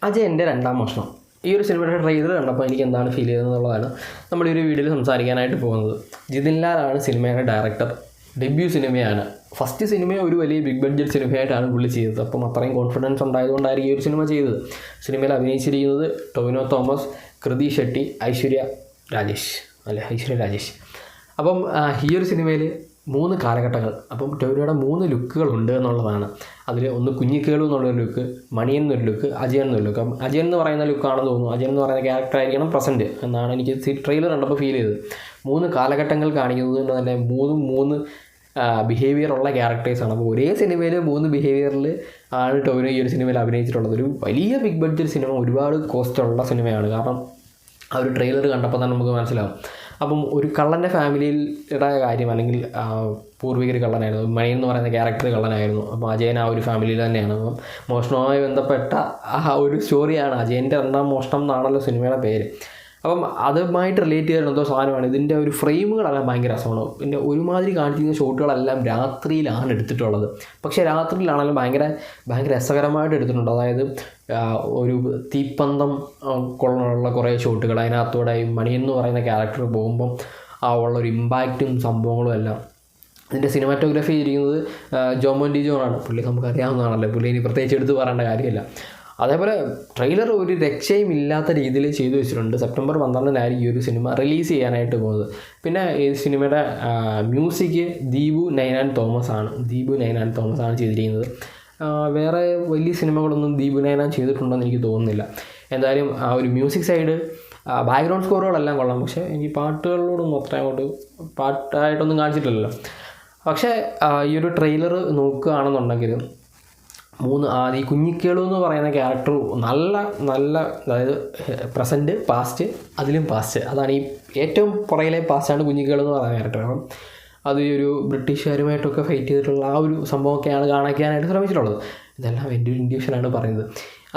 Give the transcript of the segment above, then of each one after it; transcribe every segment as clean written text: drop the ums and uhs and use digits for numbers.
അജയൻ്റെ രണ്ടാം മോഷണം. ഈ ഒരു സിനിമയുടെ ട്രെയിലർ കണ്ടപ്പോൾ എനിക്ക് എന്താണ് ഫീൽ ചെയ്തതെന്നുള്ളതാണ് നമ്മൾ ഈ ഒരു വീഡിയോയിൽ സംസാരിക്കാനായിട്ട് പോകുന്നത്. ജിതിൻ ലാലാണ് സിനിമയുടെ ഡയറക്ടർ. ഡെബ്യൂ സിനിമയാണ്. ഫസ്റ്റ് സിനിമ ഒരു വലിയ ബിഗ് ബഡ്ജറ്റ് സിനിമയായിട്ടാണ് പുള്ളി ചെയ്തത്. അപ്പം അത്രയും കോൺഫിഡൻസ് ഉണ്ടായതുകൊണ്ടായിരിക്കും ഈ ഒരു സിനിമ ചെയ്തത്. സിനിമയിൽ അഭിനയിച്ചിരിക്കുന്നത് ടൊവിനോ തോമസ്, കൃതി ഷെട്ടി, ഐശ്വര്യ രാജേഷ്. അപ്പം ഈ ഒരു സിനിമയിൽ 3 കാലഘട്ടങ്ങൾ. അപ്പം ടൊവിനോയുടെ 3 ലുക്കുകളുണ്ട് എന്നുള്ളതാണ്. അതിൽ ഒന്ന് കുഞ്ഞിക്കേളു എന്നുള്ളൊരു ലുക്ക്, മണിയൻ എന്നൊരു ലുക്ക്, അജയൻ എന്നൊരു ലുക്ക്. അപ്പം അജയൻ എന്ന് പറയുന്ന ലുക്കാണെന്ന് തോന്നുന്നു. അജയൻ എന്ന് പറയുന്ന ക്യാരക്ടർ ആയിരിക്കണം പ്രസൻറ്റ് എന്നാണ് എനിക്ക് ട്രെയിലർ കണ്ടപ്പോൾ ഫീൽ ചെയ്തത്. 3 കാലഘട്ടങ്ങൾ കാണിക്കുന്നത് കൊണ്ട് തന്നെ 3 ബിഹേവിയർ ഉള്ള ക്യാരക്ടേഴ്സാണ്. അപ്പോൾ ഒരേ സിനിമയിൽ 3 ബിഹേവിയറിൽ ആണ് ടൊവിനോ ഈ ഒരു സിനിമയിൽ അഭിനയിച്ചിട്ടുള്ളത്. ഒരു വലിയ ബിഗ് ബഡ്ജറ്റ് സിനിമ, ഒരുപാട് കോസ്റ്റുള്ള സിനിമയാണ്. കാരണം ആ ഒരു ട്രെയിലർ കണ്ടപ്പോൾ തന്നെ നമുക്ക് മനസ്സിലാവും. അപ്പം ഒരു കള്ളൻ്റെ ഫാമിലിയുടെ കാര്യം, അല്ലെങ്കിൽ പൂർവികർ കള്ളനായിരുന്നു, മണി എന്ന് പറയുന്ന ക്യാരക്ടർ കള്ളനായിരുന്നു. അപ്പോൾ അജയൻ ആ ഒരു ഫാമിലിയിൽ തന്നെയാണ്. അപ്പം മോഷണവുമായി ബന്ധപ്പെട്ട ആ ഒരു സ്റ്റോറിയാണ്. അജയൻ്റെ രണ്ടാം മോഷണം എന്നാണല്ലോ സിനിമയുടെ പേര്. അപ്പം അതുമായിട്ട് റിലേറ്റ് ചെയ്യുന്ന എന്തോ സാധനമാണ്. ഇതിൻ്റെ ഒരു ഫ്രെയിമുകളെല്ലാം ഭയങ്കര രസമാണ്. പിന്നെ ഒരുമാതിരി കാണിച്ചിരുന്ന ഷോട്ടുകളെല്ലാം രാത്രിയിലാണ് എടുത്തിട്ടുള്ളത്. പക്ഷേ രാത്രിയിലാണെങ്കിലും ഭയങ്കര രസകരമായിട്ട് എടുത്തിട്ടുണ്ട്. അതായത് ഒരു തീപ്പന്തം കൊള്ളുള്ള കുറേ ഷോട്ടുകൾ, അതിനകത്തൂടെ മണിയെന്ന് പറയുന്ന ക്യാരക്ടർ പോകുമ്പം ആ ഉള്ളൊരു ഇമ്പാക്റ്റും സംഭവങ്ങളും എല്ലാം. ഇതിൻ്റെ സിനിമാറ്റോഗ്രാഫി ചെയ്തിരിക്കുന്നത് ജോമോൻ ഡി ജോണാണ്. പുള്ളി നമുക്കറിയാവുന്നതാണല്ലോ. പുള്ളി ഇനി പ്രത്യേകിച്ച് എടുത്ത് പറയേണ്ട കാര്യമില്ല. അതേപോലെ ട്രെയിലർ ഒരു രക്ഷയും ഇല്ലാത്ത രീതിയിൽ ചെയ്തു വെച്ചിട്ടുണ്ട്. സെപ്റ്റംബർ 12-നായിരിക്കും ഈ ഒരു സിനിമ റിലീസ് ചെയ്യാനായിട്ട് പോകുന്നത്. പിന്നെ ഈ സിനിമയുടെ മ്യൂസിക് ദീപു നൈനാൻ തോമസ് ആണ് ചെയ്തിരിക്കുന്നത്. വേറെ വലിയ സിനിമകളൊന്നും ദീപു നൈനാൻ ചെയ്തിട്ടുണ്ടെന്ന് എനിക്ക് തോന്നുന്നില്ല. എന്തായാലും ആ ഒരു മ്യൂസിക് സൈഡ്, ബാക്ക്ഗ്രൗണ്ട് സ്കോറുകളെല്ലാം കൊള്ളാം. പക്ഷേ എനിക്ക് പാട്ടുകളിലോടൊന്നും അത്ര അങ്ങോട്ട് പാട്ടായിട്ടൊന്നും കാണിച്ചിട്ടില്ലല്ലോ. പക്ഷേ ഈ ഒരു ട്രെയിലർ നോക്കുകയാണെന്നുണ്ടെങ്കിൽ ഈ കുഞ്ഞിക്കേളു എന്ന് പറയുന്ന ക്യാരക്ടർ നല്ല അതായത് പ്രസൻറ്റ്, പാസ്റ്റ്, അതിലും പാസ്റ്റ്. അതാണ് ഈ ഏറ്റവും പുറകിലെ പാസ്റ്റാണ് കുഞ്ഞിക്കേളു എന്ന് പറയുന്ന ക്യാരക്ടർ. അപ്പം അത് ഈ ഒരു ബ്രിട്ടീഷുകാരുമായിട്ടൊക്കെ ഫൈറ്റ് ചെയ്തിട്ടുള്ള ആ ഒരു സംഭവമൊക്കെയാണ് കാണിക്കാനായിട്ട് ശ്രമിച്ചിട്ടുള്ളത്. ഇതെല്ലാം എൻ്റെ ഒരു ഇൻഡ്യൂഷനാണ് പറയുന്നത്.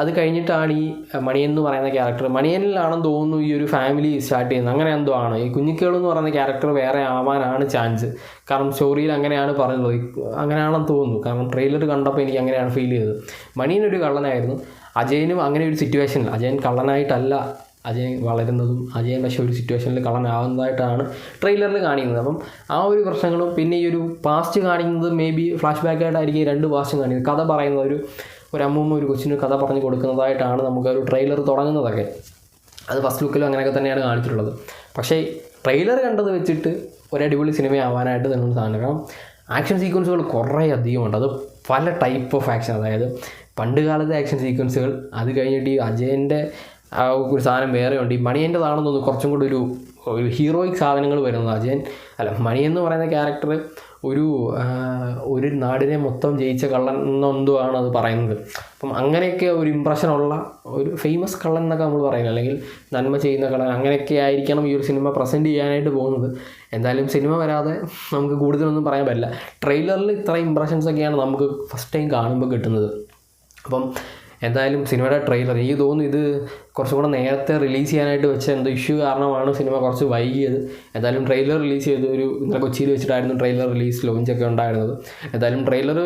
അത് കഴിഞ്ഞിട്ടാണ് ഈ മണിയൻ എന്ന് പറയുന്ന ക്യാരക്ടർ, മണിയനിലാണെന്ന് തോന്നുന്നു ഈ ഒരു ഫാമിലി സ്റ്റാർട്ട് ചെയ്യുന്നത്. അങ്ങനെ എന്തോ ആണ്. ഈ കുഞ്ഞിക്കേളു എന്ന് പറയുന്ന ക്യാരക്ടർ വേറെ ആവാനാണ് ചാൻസ്. കാരണം സ്റ്റോറിയിൽ അങ്ങനെയാണ് പറയുന്നത്. അങ്ങനെയാണെന്ന് തോന്നുന്നു. കാരണം ട്രെയിലർ കണ്ടപ്പോൾ എനിക്ക് അങ്ങനെയാണ് ഫീൽ ചെയ്തത്. മണിയനൊരു കള്ളനായിരുന്നു. അജയനും അങ്ങനെ ഒരു സിറ്റുവേഷനിൽ, അജയൻ കള്ളനായിട്ടല്ല അജയൻ വളരുന്നതും, അജയൻ പക്ഷേ ഒരു സിറ്റുവേഷനിൽ കള്ളനാവുന്നതായിട്ടാണ് ട്രെയിലറിൽ കാണിക്കുന്നത്. അപ്പം ആ ഒരു പ്രശ്നങ്ങളും പിന്നെ ഈ ഒരു പാസ്റ്റ് കാണിക്കുന്നത് മേ ബി ഫ്ലാഷ് ബാക്കായിട്ടായിരിക്കും 2 പാസ്റ്റും കാണിക്കുന്നത്. കഥ പറയുന്നത് ഒരു അമ്മൂമ്മ ഒരു കൊച്ചിന് കഥ പറഞ്ഞു കൊടുക്കുന്നതായിട്ടാണ് നമുക്കൊരു ട്രെയിലർ തുടങ്ങുന്നതൊക്കെ. അത് ഫസ്റ്റ് ലുക്കിലും അങ്ങനെയൊക്കെ തന്നെയാണ് കാണിച്ചിട്ടുള്ളത്. പക്ഷേ ട്രെയിലർ കണ്ടത് വെച്ചിട്ട് ഒരടിപൊളി സിനിമയാവാനായിട്ട് തന്നെ സാധനം. കാരണം ആക്ഷൻ സീക്വൻസുകൾ കുറേ അധികമുണ്ട്. അത് പല ടൈപ്പ് ഓഫ് ആക്ഷൻ. അതായത് പണ്ട് കാലത്തെ ആക്ഷൻ സീക്വൻസുകൾ, അത് കഴിഞ്ഞിട്ട് ഈ അജയൻ്റെ ആ ഒരു സാധനം വേറെ ഉണ്ട്. ഈ മണിയൻ്റെതാണെന്ന് തോന്നുന്നു കുറച്ചും കൂടി ഒരു ഹീറോയിക് സാധനങ്ങൾ വരുന്നത്. മണിയൻ എന്ന് പറയുന്ന ക്യാരക്ടർ ഒരു നാടിനെ മൊത്തം ജയിച്ച കള്ളൻ എന്നെന്തോ ആണ് അത് പറയുന്നത്. അപ്പം അങ്ങനെയൊക്കെ ഒരു ഇമ്പ്രഷനുള്ള ഒരു ഫേമസ് കള്ളൻ എന്നൊക്കെ നമ്മൾ പറയുന്നത്, അല്ലെങ്കിൽ നന്മ ചെയ്യുന്ന കള്ളൻ, അങ്ങനെയൊക്കെ ആയിരിക്കണം ഈ ഒരു സിനിമ പ്രസൻറ്റ് ചെയ്യാനായിട്ട് പോകുന്നത്. എന്തായാലും സിനിമ വരാതെ നമുക്ക് കൂടുതലൊന്നും പറയാൻ പറ്റില്ല. ട്രെയിലറിൽ ഇത്ര ഇമ്പ്രഷൻസൊക്കെയാണ് നമുക്ക് ഫസ്റ്റ് ടൈം കാണുമ്പോൾ കിട്ടുന്നത്. അപ്പം എന്തായാലും സിനിമയുടെ ട്രെയിലർ എനിക്ക് തോന്നുന്നു ഇത് കുറച്ചും കൂടെ നേരത്തെ റിലീസ് ചെയ്യാനായിട്ട് വെച്ച എന്തോ ഇഷ്യൂ കാരണമാണ് സിനിമ കുറച്ച് വൈകിയത്. എന്തായാലും ട്രെയിലർ റിലീസ് ചെയ്ത് ഇന്നലെ കൊച്ചിയിൽ വെച്ചിട്ടായിരുന്നു ട്രെയിലർ റിലീസ് ലോഞ്ചൊക്കെ ഉണ്ടായിരുന്നത്. എന്തായാലും ട്രെയിലർ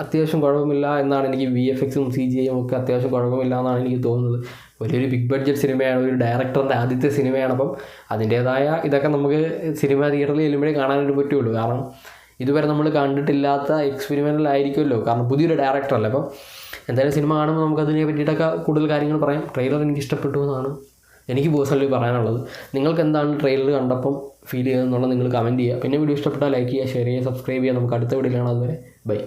അത്യാവശ്യം കുഴപ്പമില്ല എന്നാണ് എനിക്ക്, VFXും CGIയും ഒക്കെ അത്യാവശ്യം കുഴപ്പമില്ല എന്നാണ് എനിക്ക് തോന്നുന്നത്. വലിയൊരു ബിഗ് ബഡ്ജറ്റ് സിനിമയാണ്, ഒരു ഡയറക്ടറിൻ്റെ ആദ്യത്തെ സിനിമയാണ്. അപ്പം അതിൻ്റേതായ ഇതൊക്കെ നമുക്ക് സിനിമ തിയേറ്ററിൽ ചെല്ലുമ്പോഴേ കാണാനായിട്ട് പറ്റുള്ളൂ. കാരണം ഇതുവരെ നമ്മൾ കണ്ടിട്ടില്ലാത്ത എക്സ്പെരിമെൻ്റൽ ആയിരിക്കുമല്ലോ. കാരണം പുതിയൊരു ഡയറക്ടറല്ലേ. അപ്പം എന്തായാലും സിനിമ കാണുമ്പോൾ നമുക്കതിനെ പറ്റിയിട്ടൊക്കെ കൂടുതൽ കാര്യങ്ങൾ പറയാം. ട്രെയിലർ എനിക്ക് ഇഷ്ടപ്പെട്ടു എന്നാണ് എനിക്ക് പേഴ്സണലി പറയാനുള്ളത്. നിങ്ങൾക്ക് എന്താണ് ട്രെയിലർ കണ്ടപ്പം ഫീൽ ചെയ്തതെന്നുള്ളത് നിങ്ങൾ കമൻറ്റ് ചെയ്യുക. പിന്നെ വീഡിയോ ഇഷ്ടപ്പെട്ടാൽ ലൈക്ക് ചെയ്യുക, ഷെയർ ചെയ്യുക, സബ്സ്ക്രൈബ് ചെയ്യുക. നമുക്ക് അടുത്ത വീഡിയോയിലാണ്. അതുവരെ ബൈ.